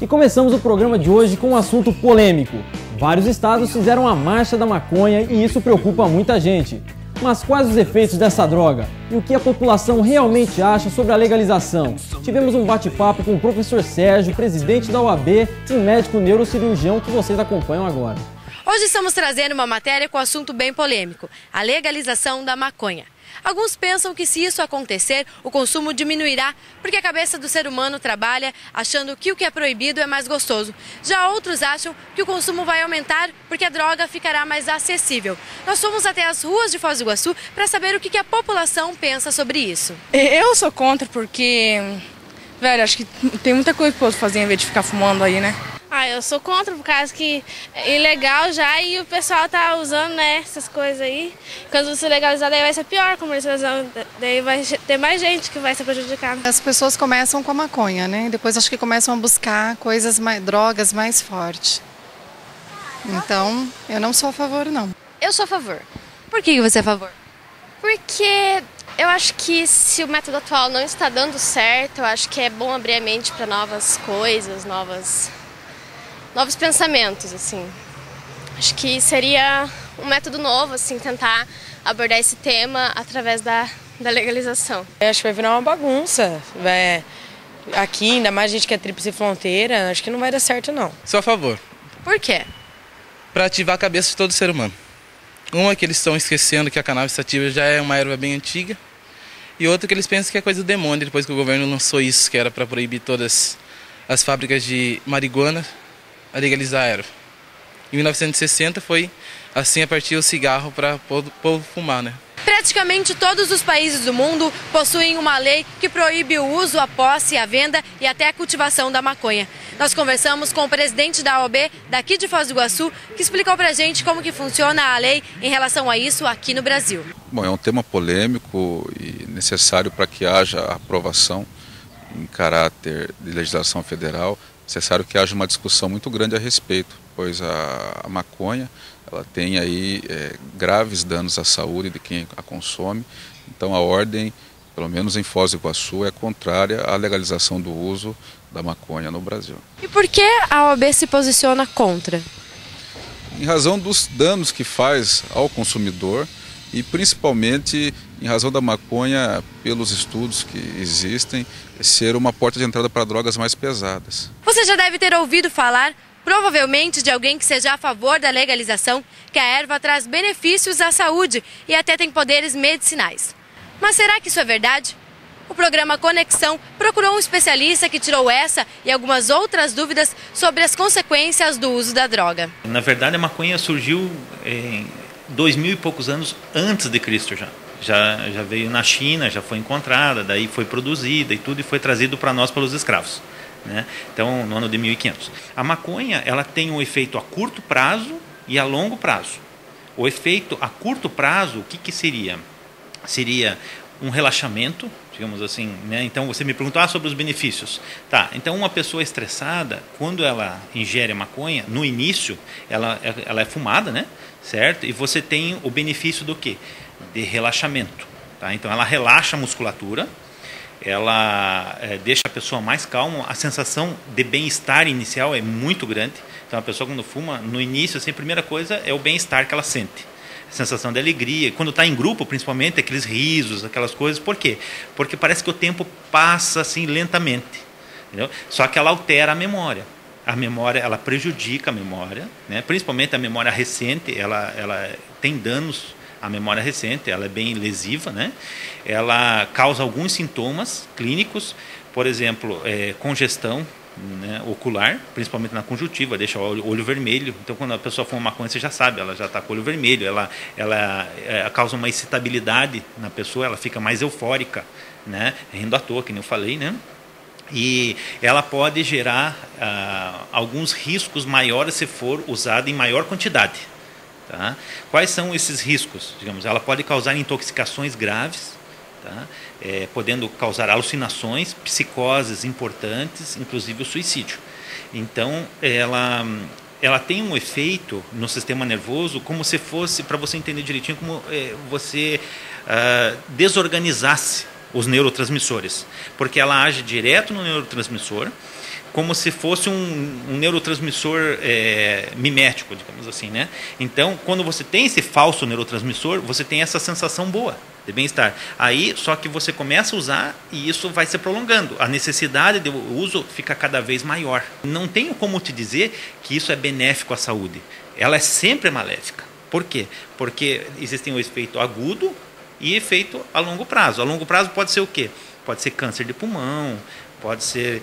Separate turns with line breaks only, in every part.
E começamos o programa de hoje com um assunto polêmico. Vários estados fizeram a marcha da maconha e isso preocupa muita gente. Mas quais os efeitos dessa droga? E o que a população realmente acha sobre a legalização? Tivemos um bate-papo com o professor Sérgio, presidente da OAB e médico neurocirurgião que vocês acompanham agora.
Hoje estamos trazendo uma matéria com assunto bem polêmico, a legalização da maconha. Alguns pensam que se isso acontecer, o consumo diminuirá, porque a cabeça do ser humano trabalha achando que o que é proibido é mais gostoso. Já outros acham que o consumo vai aumentar porque a droga ficará mais acessível. Nós fomos até as ruas de Foz do Iguaçu para saber o que a população pensa sobre isso.
Eu sou contra porque, velho, acho que tem muita coisa que posso fazer em vez de ficar fumando aí, né?
Eu sou contra por causa que é ilegal já e o pessoal tá usando, né, essas coisas aí. Quando você legalizar, daí vai ser pior a comercialização, daí vai ter mais gente que vai ser prejudicada.
As pessoas começam com a maconha, né? Depois acho que começam a buscar coisas drogas mais fortes. Então, eu não sou a favor, não.
Eu sou a favor.
Por que você é a favor?
Porque eu acho que se o método atual não está dando certo, eu acho que é bom abrir a mente para novas coisas, novos pensamentos, assim. Acho que seria um método novo, assim, tentar abordar esse tema através da legalização.
Eu acho que vai virar uma bagunça. Aqui, ainda mais gente que é tríplice fronteira, acho que não vai dar certo, não.
Sou a favor.
Por quê?
Para ativar a cabeça de todo ser humano. Uma é que eles estão esquecendo que a cannabis sativa já é uma erva bem antiga. E outra que eles pensam que é coisa do demônio, depois que o governo lançou isso, que era para proibir todas as fábricas de marihuana, a legalizar a erva. Em 1960 foi assim a partir do cigarro para o povo fumar, né?
Praticamente todos os países do mundo possuem uma lei que proíbe o uso, a posse, a venda e até a cultivação da maconha. Nós conversamos com o presidente da OAB daqui de Foz do Iguaçu, que explicou pra gente como que funciona a lei em relação a isso aqui no Brasil.
Bom, é um tema polêmico e necessário para que haja aprovação em caráter de legislação federal. Necessário que haja uma discussão muito grande a respeito, pois a maconha ela tem aí graves danos à saúde de quem a consome. Então a ordem, pelo menos em Foz do Iguaçu, é contrária à legalização do uso da maconha no Brasil.
E por que a OAB se posiciona contra?
Em razão dos danos que faz ao consumidor e principalmente em razão da maconha, pelos estudos que existem, ser uma porta de entrada para drogas mais pesadas.
Você já deve ter ouvido falar, provavelmente de alguém que seja a favor da legalização, que a erva traz benefícios à saúde e até tem poderes medicinais. Mas será que isso é verdade? O programa Conexão procurou um especialista que tirou essa e algumas outras dúvidas sobre as consequências do uso da droga.
Na verdade, a maconha surgiu em 2000 e poucos anos antes de Cristo já veio na China, já foi encontrada, daí foi produzida e tudo e foi trazido para nós pelos escravos, né? Então, no ano de 1500. A maconha, ela tem um efeito a curto prazo e a longo prazo. O efeito a curto prazo, o que seria? Seria um relaxamento, digamos assim, né? Então você me perguntou sobre os benefícios. Tá, então uma pessoa estressada, quando ela ingere a maconha, no início ela é fumada, né? Certo? E você tem o benefício do quê? De relaxamento. Tá? Então ela relaxa a musculatura, ela deixa a pessoa mais calma, a sensação de bem-estar inicial é muito grande. Então a pessoa quando fuma, no início, assim, a primeira coisa é o bem-estar que ela sente. A sensação de alegria. Quando está em grupo, principalmente, aqueles risos, aquelas coisas. Por quê? Porque parece que o tempo passa assim lentamente. Entendeu? Só que ela altera a memória. A memória, ela prejudica a memória, né? Principalmente a memória recente, ela tem danos. A memória recente, ela é bem lesiva, né? Ela causa alguns sintomas clínicos, por exemplo, congestão, né, ocular, principalmente na conjuntiva, deixa o olho vermelho. Então, quando a pessoa fuma maconha, você já sabe, ela já está com o olho vermelho, ela causa uma excitabilidade na pessoa, ela fica mais eufórica, né? Rindo à toa, que nem eu falei, né? E ela pode gerar alguns riscos maiores se for usada em maior quantidade. Tá? Quais são esses riscos? Digamos, ela pode causar intoxicações graves, tá? Podendo causar alucinações, psicoses importantes, inclusive o suicídio. Então, ela tem um efeito no sistema nervoso como se fosse, para você entender direitinho, como você desorganizasse os neurotransmissores, porque ela age direto no neurotransmissor, como se fosse um neurotransmissor mimético, digamos assim, né? Então, quando você tem esse falso neurotransmissor, você tem essa sensação boa de bem-estar. Aí, só que você começa a usar e isso vai se prolongando. A necessidade de uso fica cada vez maior. Não tenho como te dizer que isso é benéfico à saúde. Ela é sempre maléfica. Por quê? Porque existem o efeito agudo e efeito a longo prazo. A longo prazo pode ser o quê? Pode ser câncer de pulmão, pode ser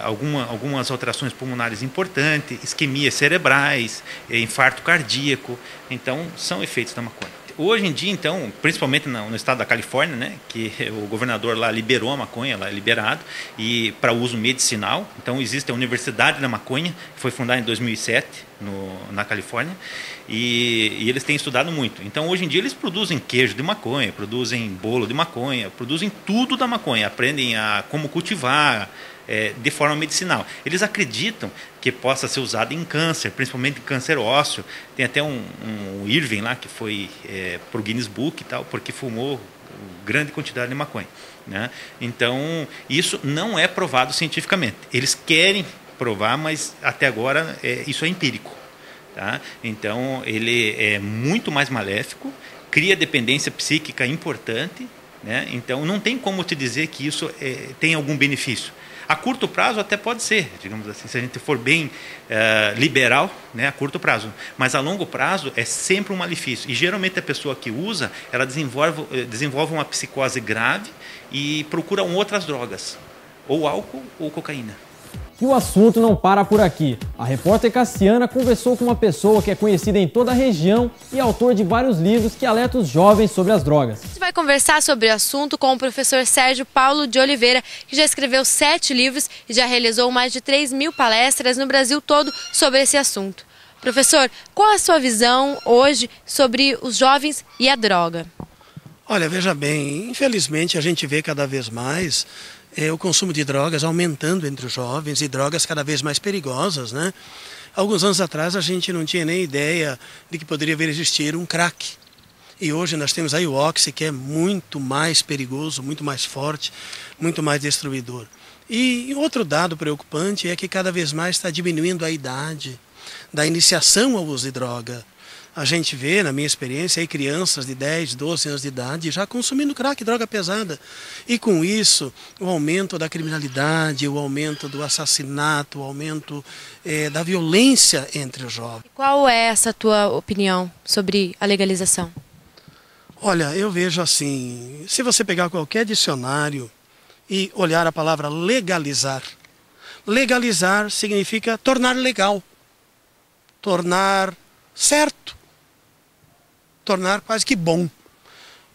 algumas alterações pulmonares importantes, isquemias cerebrais, infarto cardíaco. Então, são efeitos da maconha. Hoje em dia, então, principalmente no estado da Califórnia, né, que o governador lá liberou a maconha, lá é liberado, e para uso medicinal. Então, existe a Universidade da Maconha, que foi fundada em 2007, na Califórnia, e eles têm estudado muito. Então, hoje em dia, eles produzem queijo de maconha, produzem bolo de maconha, produzem tudo da maconha, aprendem a como cultivar, de forma medicinal. Eles acreditam que possa ser usado em câncer, principalmente em câncer ósseo. Tem até um Irving lá que foi para o Guinness Book e tal, porque fumou grande quantidade de maconha, né? Então, isso não é provado cientificamente. Eles querem provar, mas até agora isso é empírico, tá? Então, ele é muito mais maléfico, cria dependência psíquica importante, né? Então, não tem como te dizer que isso tem algum benefício. A curto prazo até pode ser, digamos assim, se a gente for bem liberal, né, a curto prazo. Mas a longo prazo é sempre um malefício. E geralmente a pessoa que usa, ela desenvolve uma psicose grave e procura outras drogas, ou álcool ou cocaína.
E o assunto não para por aqui. A repórter Cassiana conversou com uma pessoa que é conhecida em toda a região e autor de vários livros que alertam os jovens sobre as drogas.
A gente vai conversar sobre o assunto com o professor Sérgio Paulo de Oliveira, que já escreveu 7 livros e já realizou mais de 3.000 palestras no Brasil todo sobre esse assunto. Professor, qual a sua visão hoje sobre os jovens e a droga?
Olha, veja bem, infelizmente a gente vê cada vez mais o consumo de drogas aumentando entre os jovens e drogas cada vez mais perigosas, né? Alguns anos atrás a gente não tinha nem ideia de que poderia existir um crack. E hoje nós temos aí o Oxy, que é muito mais perigoso, muito mais forte, muito mais destruidor. E outro dado preocupante é que cada vez mais está diminuindo a idade da iniciação ao uso de droga. A gente vê, na minha experiência, aí crianças de 10, 12 anos de idade já consumindo crack, droga pesada. E com isso, o aumento da criminalidade, o aumento do assassinato, o aumento da violência entre os jovens.
Qual é essa tua opinião sobre a legalização?
Olha, eu vejo assim, se você pegar qualquer dicionário e olhar a palavra legalizar, legalizar significa tornar legal, tornar certo, tornar quase que bom.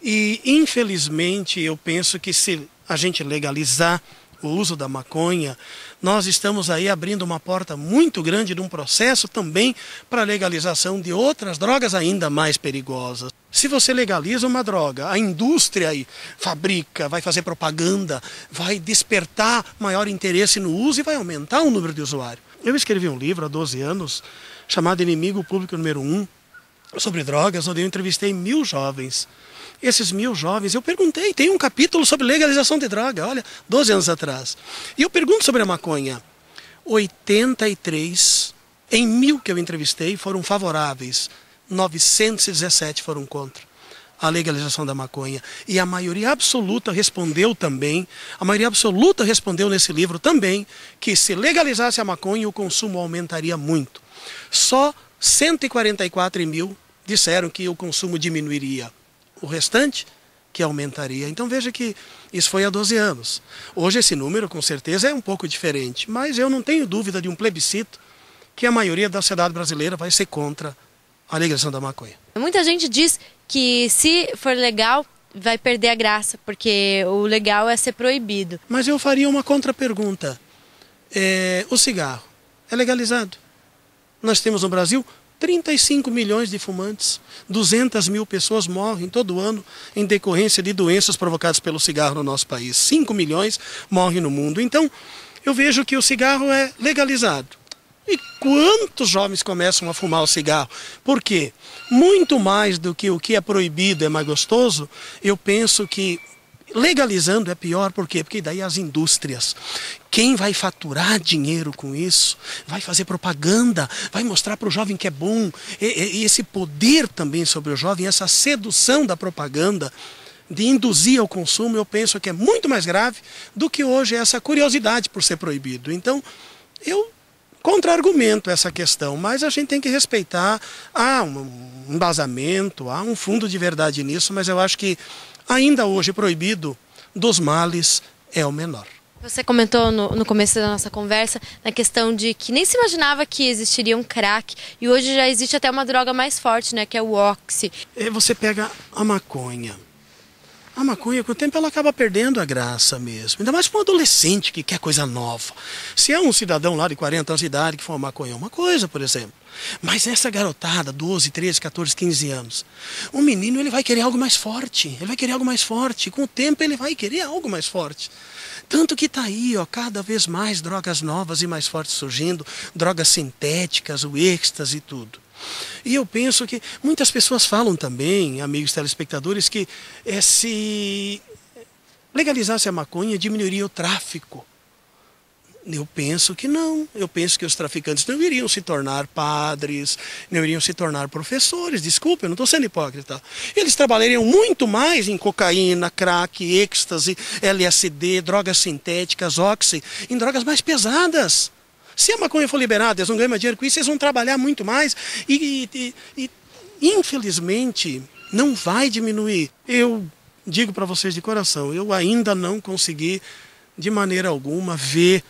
E infelizmente eu penso que se a gente legalizar o uso da maconha, nós estamos aí abrindo uma porta muito grande de um processo também para a legalização de outras drogas ainda mais perigosas. Se você legaliza uma droga, a indústria aí fabrica, vai fazer propaganda, vai despertar maior interesse no uso e vai aumentar o número de usuários. Eu escrevi um livro há 12 anos chamado Inimigo Público número 1, sobre drogas, onde eu entrevistei 1.000 jovens. Esses 1.000 jovens, eu perguntei, tem um capítulo sobre legalização de droga, olha, 12 anos atrás. E eu pergunto sobre a maconha. 83 em 1.000 que eu entrevistei foram favoráveis, 917 foram contra a legalização da maconha. E a maioria absoluta respondeu também, a maioria absoluta respondeu nesse livro também, que se legalizasse a maconha o consumo aumentaria muito. Só 144 em 1.000 disseram que o consumo diminuiria. O restante, que aumentaria. Então veja que isso foi há 12 anos. Hoje esse número com certeza é um pouco diferente, mas eu não tenho dúvida de um plebiscito que a maioria da sociedade brasileira vai ser contra a legalização da maconha.
Muita gente diz que se for legal vai perder a graça, porque o legal é ser proibido.
Mas eu faria uma contrapergunta. O cigarro é legalizado? Nós temos no Brasil 35 milhões de fumantes, 200 mil pessoas morrem todo ano em decorrência de doenças provocadas pelo cigarro no nosso país. 5 milhões morrem no mundo. Então, eu vejo que o cigarro é legalizado. E quantos jovens começam a fumar o cigarro? Por quê? Muito mais do que o que é proibido é mais gostoso, eu penso que Legalizando é pior, por quê? Porque daí as indústrias, quem vai faturar dinheiro com isso, vai fazer propaganda, vai mostrar para o jovem que é bom, e esse poder também sobre o jovem, essa sedução da propaganda, de induzir ao consumo, eu penso que é muito mais grave do que hoje essa curiosidade por ser proibido. Então, eu contra-argumento essa questão, mas a gente tem que respeitar, há um embasamento, há um fundo de verdade nisso, mas eu acho que ainda hoje proibido, dos males é o menor.
Você comentou no começo da nossa conversa na questão de que nem se imaginava que existiria um crack e hoje já existe até uma droga mais forte, né, que é o oxi.
Você pega a maconha. A maconha, com o tempo, ela acaba perdendo a graça mesmo. Ainda mais para um adolescente que quer coisa nova. Se é um cidadão lá de 40 anos de idade que fuma maconha, é uma coisa, por exemplo. Mas essa garotada, 12, 13, 14, 15 anos, o menino ele vai querer algo mais forte. Ele vai querer algo mais forte. Com o tempo, ele vai querer algo mais forte. Tanto que está aí, ó, cada vez mais drogas novas e mais fortes surgindo, drogas sintéticas, o êxtase e tudo. E eu penso que muitas pessoas falam também, amigos telespectadores, que se legalizasse a maconha diminuiria o tráfico. Eu penso que não. Eu penso que os traficantes não iriam se tornar padres, não iriam se tornar professores. Desculpa, eu não estou sendo hipócrita. Eles trabalhariam muito mais em cocaína, crack, êxtase, LSD, drogas sintéticas, oxi, em drogas mais pesadas. Se a maconha for liberada, eles não ganham mais dinheiro com isso, eles vão trabalhar muito mais e infelizmente, não vai diminuir. Eu digo para vocês de coração, eu ainda não consegui, de maneira alguma, ver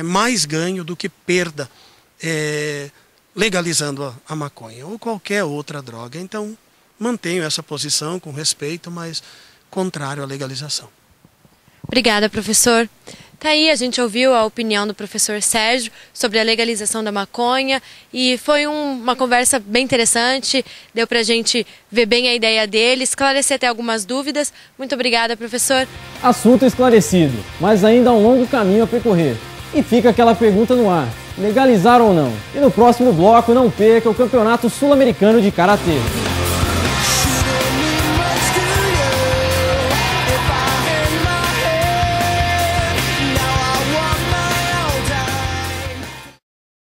mais ganho do que perda legalizando a maconha ou qualquer outra droga. Então, mantenho essa posição com respeito, mas contrário à legalização.
Obrigada, professor. Tá aí, a gente ouviu a opinião do professor Sérgio sobre a legalização da maconha e foi uma conversa bem interessante, deu pra gente ver bem a ideia dele, esclarecer até algumas dúvidas. Muito obrigada, professor.
Assunto esclarecido, mas ainda há um longo caminho a percorrer. E fica aquela pergunta no ar, legalizar ou não? E no próximo bloco não perca o Campeonato Sul-Americano de Karatê.